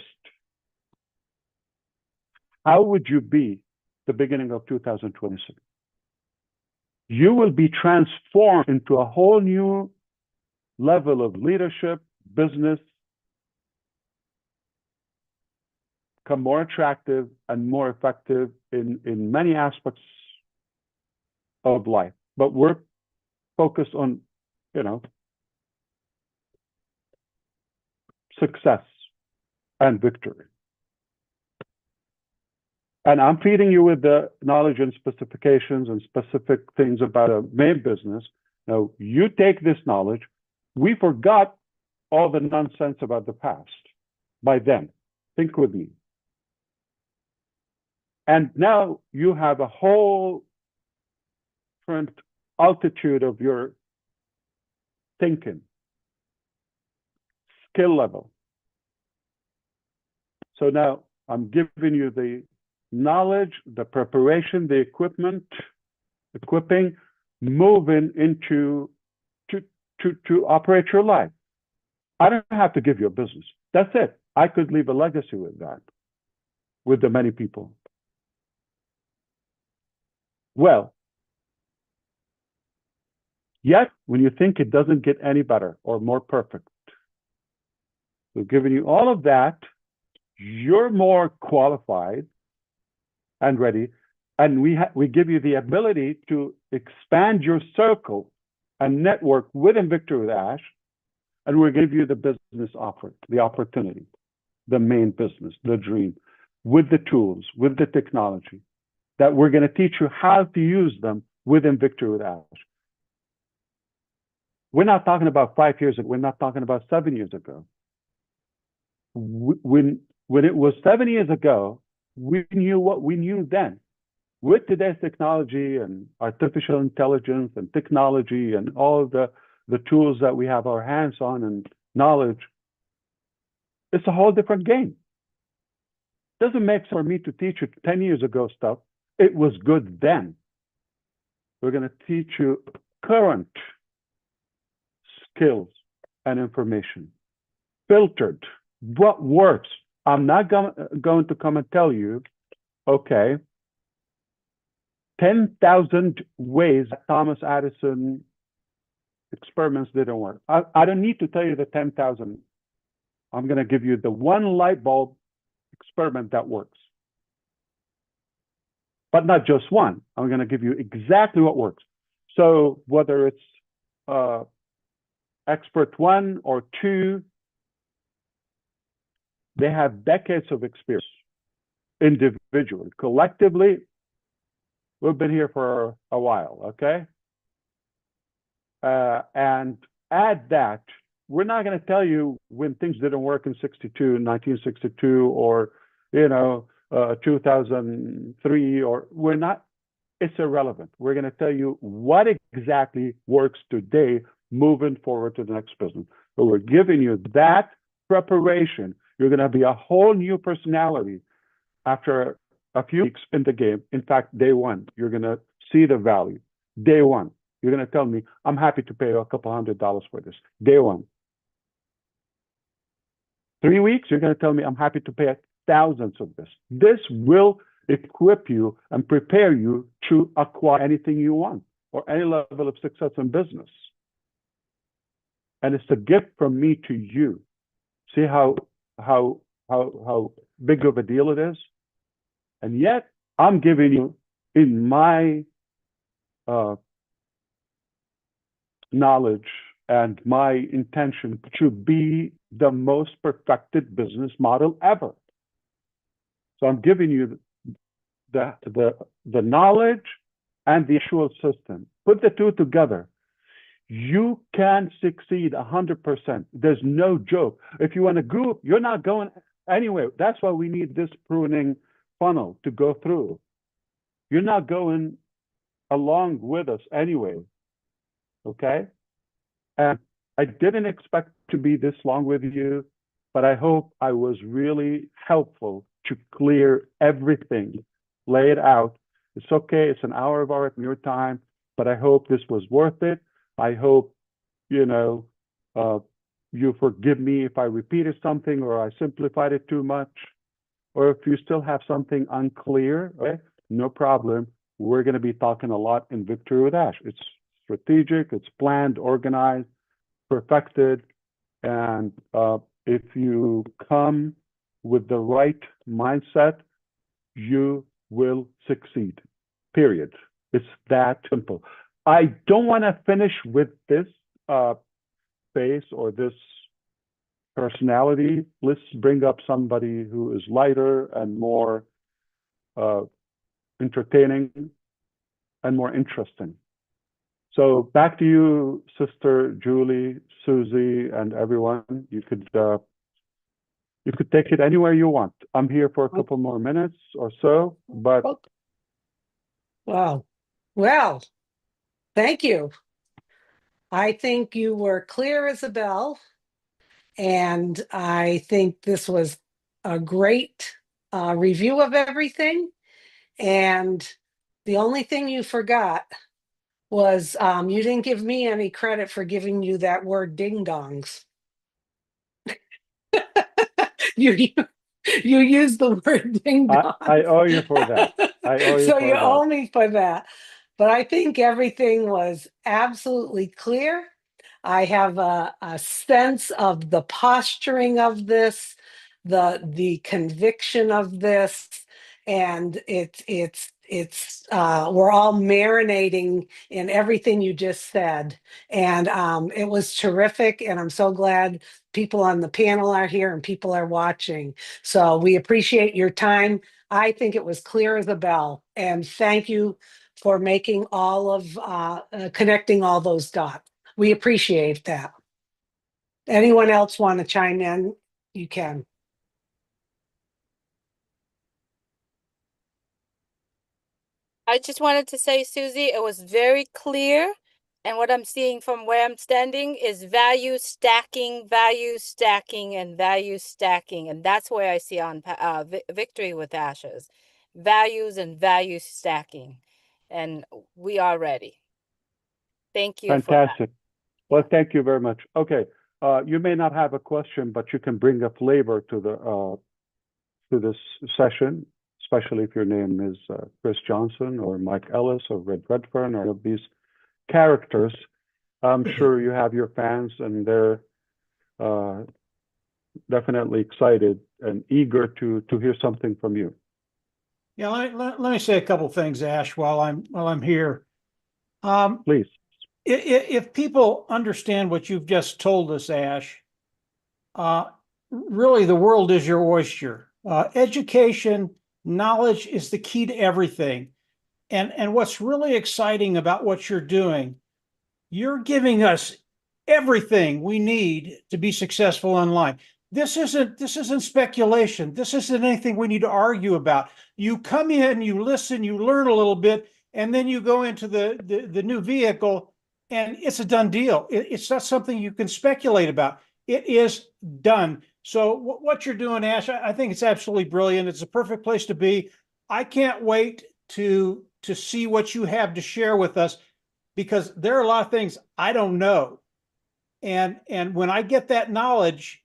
Speaker 2: How would you be the beginning of 2026? You will be transformed into a whole new level of leadership, business, become more attractive and more effective in many aspects of life. But we're focused on, success and victory. And I'm feeding you with the knowledge and specifications and specific things about a main business. Now, you take this knowledge. We forgot all the nonsense about the past by then. Think with me. And now you have a whole different altitude of your thinking, skill level. So now I'm giving you the knowledge, the preparation, the equipping, moving into to operate your life. I don't have to give you a business. That's it. I could leave a legacy with that, with the many people. Well, yet when you think it doesn't get any better or more perfect, so giving you all of that, you're more qualified and ready, and we give you the ability to expand your circle and network within Victory with Ash, and we'll give you the business offer, the opportunity, the main business, the dream, with the tools, with the technology, that we're going to teach you how to use them within Victory with Ash. We're not talking about 5 years ago. We're not talking about 7 years ago. When it was 7 years ago, we knew what we knew then. With today's technology and artificial intelligence and technology and all the tools that we have our hands on and knowledge, it's a whole different game. It doesn't make sense for me to teach you 10 years ago stuff. It was good then. We're going to teach you current skills and information, filtered, what works. I'm not going to come and tell you, okay, 10,000 ways that Thomas Edison experiments didn't work. I don't need to tell you the 10,000. I'm going to give you the one light bulb experiment that works. But not just one. I'm going to give you exactly what works. So whether it's expert 1 or 2, they have decades of experience individually. Collectively, we've been here for a while, okay? And add that, we're not going to tell you when things didn't work in 1962, or, 2003, or we're not, it's irrelevant. We're going to tell you what exactly works today, moving forward to the next business. So we're giving you that preparation. You're going to be a whole new personality after a few weeks in the game. In fact, day one, you're going to see the value. Day one, you're going to tell me, I'm happy to pay you a couple $100 for this. Day one. 3 weeks, you're going to tell me, I'm happy to pay thousands of this. This will equip you and prepare you to acquire anything you want or any level of success in business. And it's a gift from me to you. See how big of a deal it is? And yet, I'm giving you, in my knowledge and my intention, to be the most perfected business model ever. So I'm giving you the knowledge and the actual system. Put the two together. You can succeed 100%. There's no joke. If you want to group, you're not going anywhere. That's why we need this pruning funnel to go through. You're not going along with us anyway. Okay? And I didn't expect to be this long with you, but I hope I was really helpful to clear everything, lay it out. It's okay. It's an hour of your time, but I hope this was worth it. I hope, you forgive me if I repeated something or I simplified it too much, or if you still have something unclear, okay, no problem. We're going to be talking a lot in Victory with Ash. It's strategic, it's planned, organized, perfected, and if you come with the right mindset, you will succeed, period. It's that simple. I don't want to finish with this face or this personality. Let's bring up somebody who is lighter and more entertaining and more interesting. So back to you, Sister Julie, Susie, and everyone. You could You could take it anywhere you want. I'm here for a couple more minutes or so, but
Speaker 1: Wow. Well, thank you. I think you were clear as a bell, and I think this was a great review of everything. And the only thing you forgot was you didn't give me any credit for giving you that word ding dongs. you you used the word ding
Speaker 2: I
Speaker 1: dongs.
Speaker 2: owe you for that. I owe you
Speaker 1: So you
Speaker 2: for that.
Speaker 1: owe me for that. But I think everything was absolutely clear. I have a sense of the posturing of this, the conviction of this, and it's we're all marinating in everything you just said, and it was terrific. And I'm so glad people on the panel are here and people are watching. So we appreciate your time. I think it was clear as a bell, and thank you for making all of connecting all those dots. We appreciate that. Anyone else want to chime in? You can.
Speaker 3: I just wanted to say, Susie, it was very clear. And what I'm seeing from where I'm standing is value stacking, and value stacking. And that's where I see on Victory with Ashes, values and value stacking. And we are ready. Thank you for that.
Speaker 2: Fantastic. Well, thank you very much. Okay, you may not have a question, but you can bring a flavor to this session, especially if your name is Chris Johnson or Mike Ellis or Red Redfern or any of these characters. I'm sure you have your fans, and they're definitely excited and eager to hear something from you.
Speaker 4: Yeah, let me say a couple things, Ash, while I'm here.
Speaker 2: Please.
Speaker 4: If people understand what you've just told us, Ash, really the world is your oyster. Education, knowledge is the key to everything. And what's really exciting about what you're doing, you're giving us everything we need to be successful online. This isn't speculation. This isn't anything we need to argue about. You come in, you listen, you learn a little bit, and then you go into the new vehicle, and it's a done deal. It's not something you can speculate about. It is done. So what you're doing, Ash, I think it's absolutely brilliant. It's a perfect place to be. I can't wait to see what you have to share with us, because there are a lot of things I don't know. And when I get that knowledge,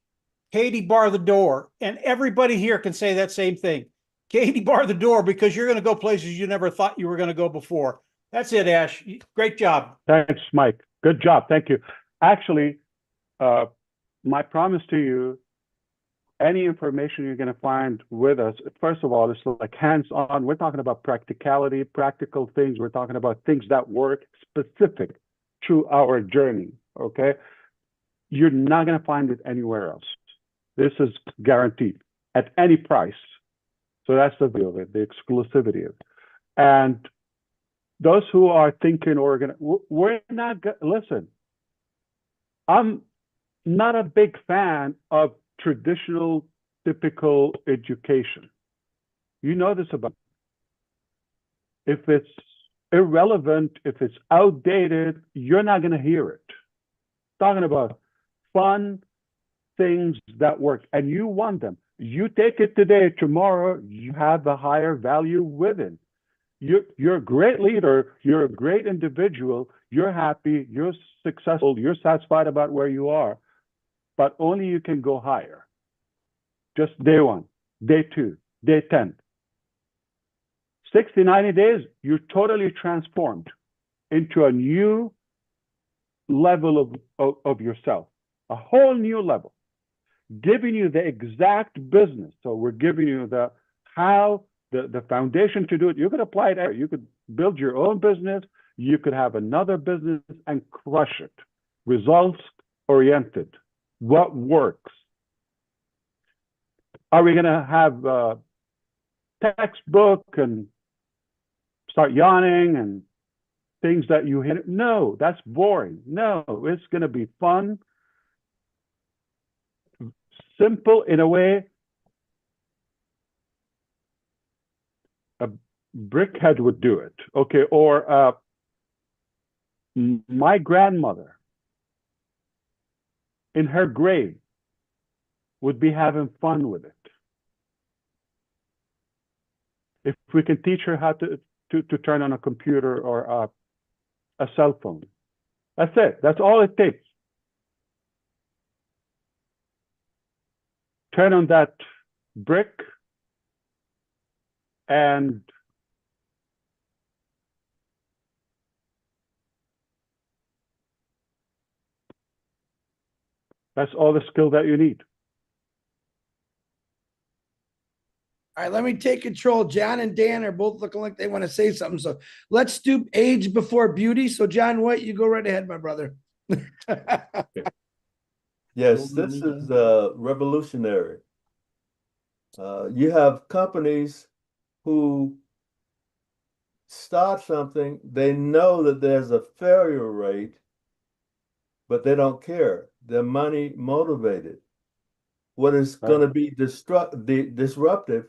Speaker 4: Katie, bar the door. And everybody here can say that same thing. Katie, bar the door, because you're going to go places you never thought you were going to go before. That's it, Ash. Great job.
Speaker 2: Thanks, Mike. Good job. Thank you. Actually, my promise to you, any information you're going to find with us, first of all, it's like hands-on. We're talking about practicality, practical things. We're talking about things that work specific to our journey, okay? You're not going to find it anywhere else. This is guaranteed at any price. So that's the view of it, the exclusivity of it. And those who are thinking, we're not, listen, I'm not a big fan of traditional, typical education. You know this about me. If it's irrelevant, if it's outdated, you're not going to hear it. Talking about fun things that work, and you want them. You take it today, tomorrow, you have a higher value within. You're a great leader, you're a great individual, you're happy, you're successful, you're satisfied about where you are, but only you can go higher. Just day one, day two, day 10. 60, 90 days, you're totally transformed into a new level of yourself, a whole new level, giving you the exact business. So we're giving you the foundation to do it. You could apply it everywhere. You could build your own business. You could have another business and crush it. Results oriented. What works? Are we going to have a textbook and start yawning and things that you hit? No, that's boring. No, it's going to be fun, simple in a way Brickhead would do it, okay, or my grandmother in her grave would be having fun with it. If we can teach her how to turn on a computer or a cell phone, that's it. That's all it takes. Turn on that brick and that's all the skill that you need.
Speaker 5: All right, let me take control. John and Dan are both looking like they want to say something. So let's do age before beauty. So John White, you go right ahead, my brother.
Speaker 6: Yes, this is revolutionary. You have companies who start something, they know that there's a failure rate, but they don't care. They're money motivated. What is going to be disruptive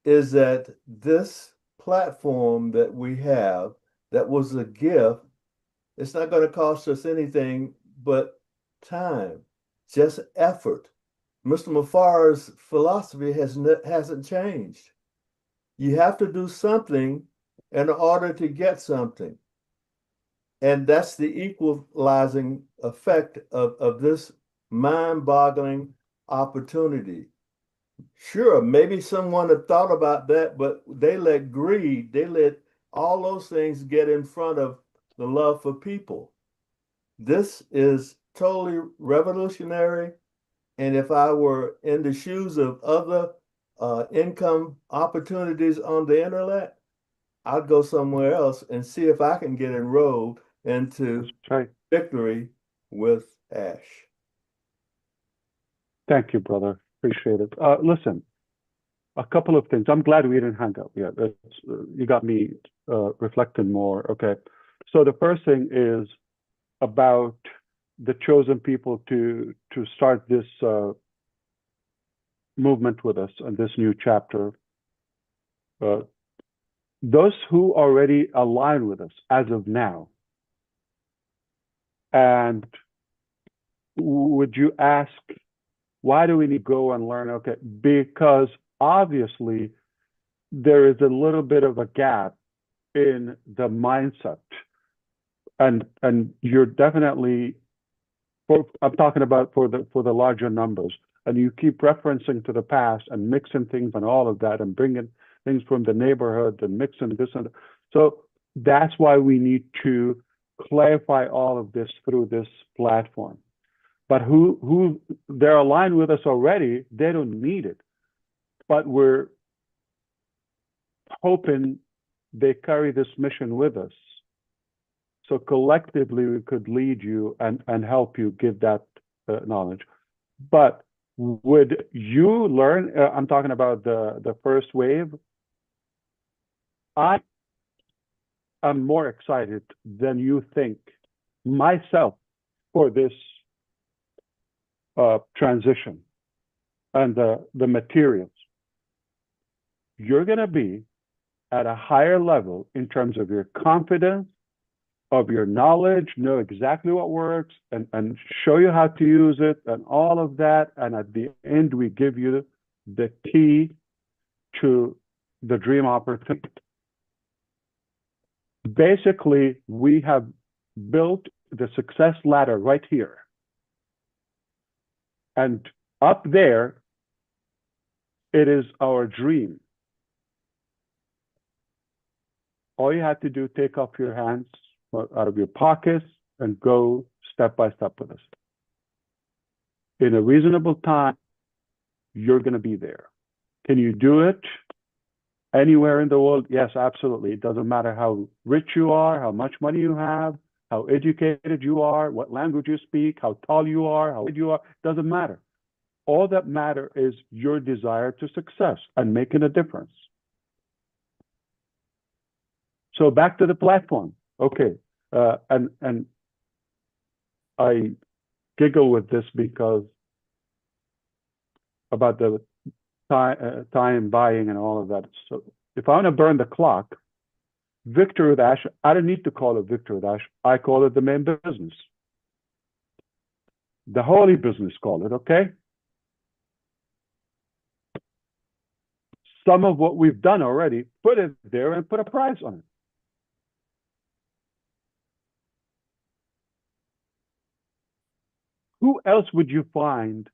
Speaker 6: is that this platform that we have, that was a gift, it's not going to cost us anything but time, just effort. Mr. Mufareh's philosophy hasn't changed. You have to do something in order to get something. And that's the equalizing effect of this mind-boggling opportunity. Sure, maybe someone had thought about that, but they let greed, they let all those things get in front of the love for people. This is totally revolutionary. And if I were in the shoes of other income opportunities on the internet, I'd go somewhere else and see if I can get enrolled into Victory with Ash.
Speaker 2: Thank you, brother. Appreciate it. Listen, a couple of things. I'm glad we didn't hang up yet. You got me reflecting more. Okay. So the first thing is about the chosen people to start this movement with us and this new chapter. Those who already align with us as of now. And would you ask, why do we need to go and learn? Okay, because obviously there is a little bit of a gap in the mindset. And you're definitely, I'm talking about for the larger numbers, and you keep referencing to the past and mixing things and all of that and bringing things from the neighborhood and mixing this and that. So that's why we need to clarify all of this through this platform. But who they're aligned with us already, they don't need it. But we're hoping they carry this mission with us. So collectively, we could lead you and help you give that knowledge. But would you learn? I'm talking about the first wave. I am more excited than you think myself for this transition and the materials. You're going to be at a higher level in terms of your confidence, of your knowledge, know exactly what works, and show you how to use it and all of that. And at the end, we give you the key to the dream opportunity. Basically, we have built the success ladder right here. And up there, it is our dream. All you have to do, take off your hands out of your pockets and go step by step with us. In a reasonable time, you're going to be there. Can you do it anywhere in the world? Yes, absolutely. It doesn't matter how rich you are, how much money you have, how educated you are, what language you speak, how tall you are, how big you are. It doesn't matter. All that matters is your desire to success and making a difference. So back to the platform. Okay. And I giggle with this because about the time buying and all of that. So If I want to burn the clock, Victor with Ash, I don't need to call it Victor with Ash. I call it the main business. The holy business, call it, okay? Some of what we've done already, put it there and put a price on it. Who else would you find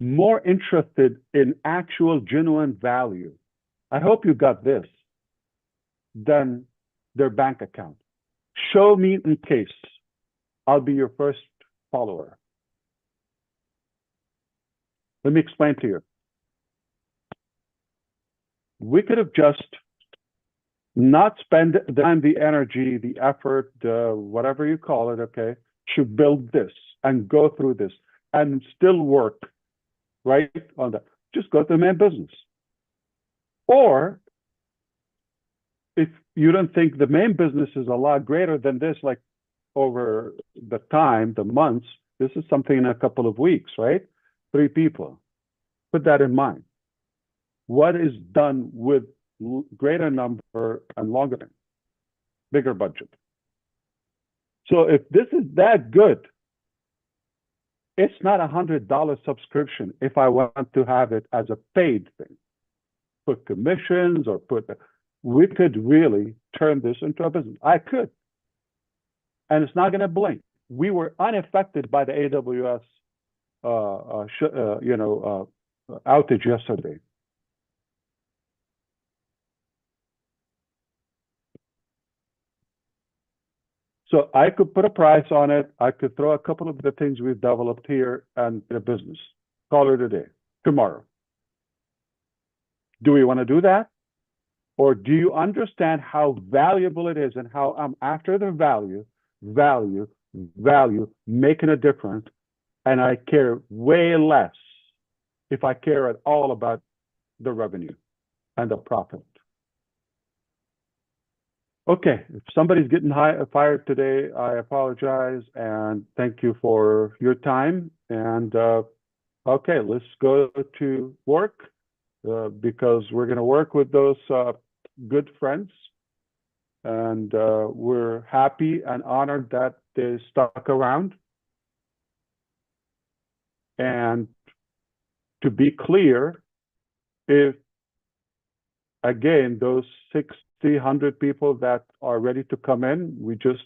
Speaker 2: more interested in actual genuine value? I hope you got this, than their bank account. Show me in case. I'll be your first follower. Let me explain to you. We could have just not spent the time, the energy, the effort, whatever you call it, okay, to build this and go through this and still work right on that. Just go to the main business. Or if you don't think the main business is a lot greater than this, like over the time, the months, this is something in a couple of weeks, right? 3 people. Put that in mind. What is done with greater number and longer, bigger budget? So if this is that good, it's not $100 subscription if I want to have it as a paid thing. Put commissions or we could really turn this into a business. I could. And it's not going to blink. We were unaffected by the AWS outage yesterday. So I could put a price on it. I could throw a couple of the things we've developed here and the business. Call it a day, tomorrow. Do we want to do that? Or do you understand how valuable it is and how I'm after the value, making a difference, and I care way less if I care at all about the revenue and the profit. Okay, if somebody's getting fired today, I apologize and thank you for your time. And okay, let's go to work because we're going to work with those good friends. And we're happy and honored that they stuck around. And to be clear, if again, those 600 people that are ready to come in, we just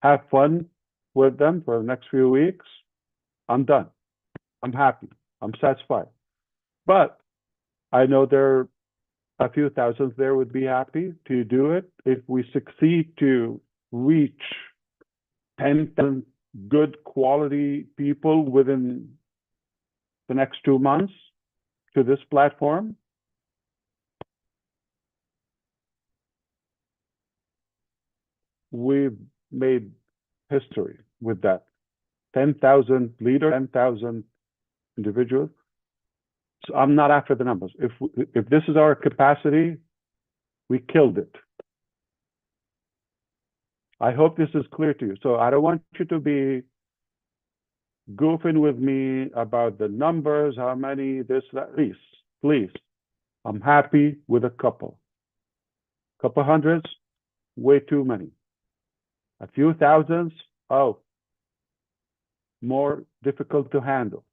Speaker 2: have fun with them for the next few weeks, I'm done. I'm happy. I'm satisfied. But I know there are a few thousands there would be happy to do it. If we succeed to reach 10,000 good quality people within the next 2 months to this platform, we've made history with that. 10,000 leaders, 10,000 individuals. So I'm not after the numbers. If this is our capacity, we killed it. I hope this is clear to you. So I don't want you to be goofing with me about the numbers, how many, this, that. Please. I'm happy with a couple. Couple hundreds, way too many. A few thousands, oh, more difficult to handle.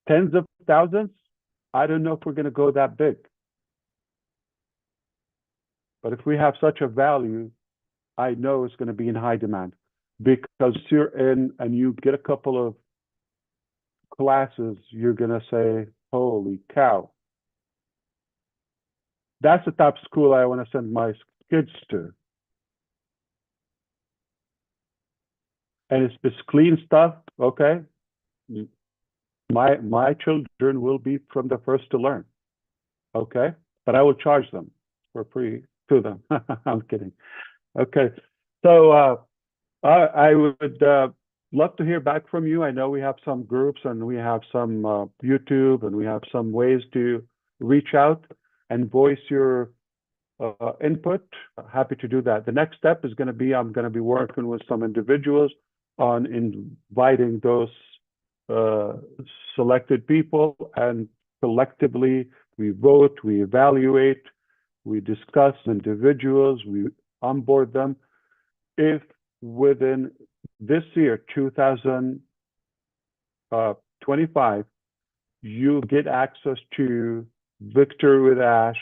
Speaker 2: Tens of thousands, I don't know if we're going to go that big. But if we have such a value, I know it's going to be in high demand because you're in and you get a couple of classes, you're going to say, holy cow. That's the type of school I want to send my kids to. And it's clean stuff, okay? My children will be from the first to learn, okay? But I will charge them for free to them. I'm kidding. Okay, so I would love to hear back from you. I know we have some groups and we have some YouTube and we have some ways to reach out and voice your input. Happy to do that. The next step is going to be, I'm going to be working with some individuals on inviting those selected people, and collectively we vote, we evaluate, we discuss individuals, we onboard them. If within this year, 2025, you get access to Victory with Ash,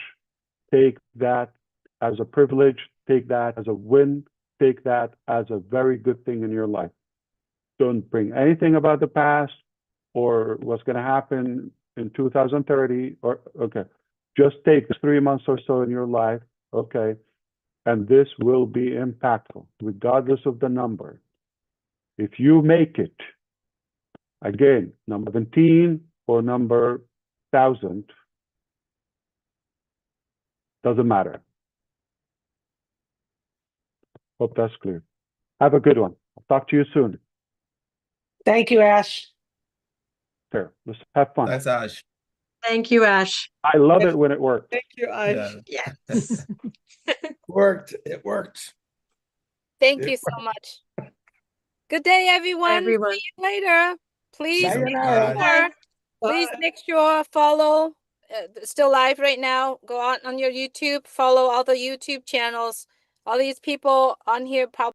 Speaker 2: take that as a privilege, take that as a win, take that as a very good thing in your life. Don't bring anything about the past or what's going to happen in 2030 or okay. Just take 3 months or so in your life, okay, and this will be impactful regardless of the number. If you make it, again, number 17 or number 1,000, doesn't matter. Hope that's clear. Have a good one. I'll talk to you soon.
Speaker 1: Thank you, Ash.
Speaker 2: There, let's have fun.
Speaker 7: That's Ash.
Speaker 8: Thank you, Ash.
Speaker 2: I love it when it works.
Speaker 5: Thank you, Ash.
Speaker 7: Yeah.
Speaker 8: Yes.
Speaker 5: Worked. It worked.
Speaker 3: Thank
Speaker 5: It
Speaker 3: you so much. Good day, everyone.
Speaker 8: everyone.
Speaker 3: See you later. Please make
Speaker 5: Sayonara.
Speaker 3: sure, please
Speaker 1: Bye.
Speaker 3: make sure follow. Still live right now. Go on your YouTube, follow all the YouTube channels. All these people on here probably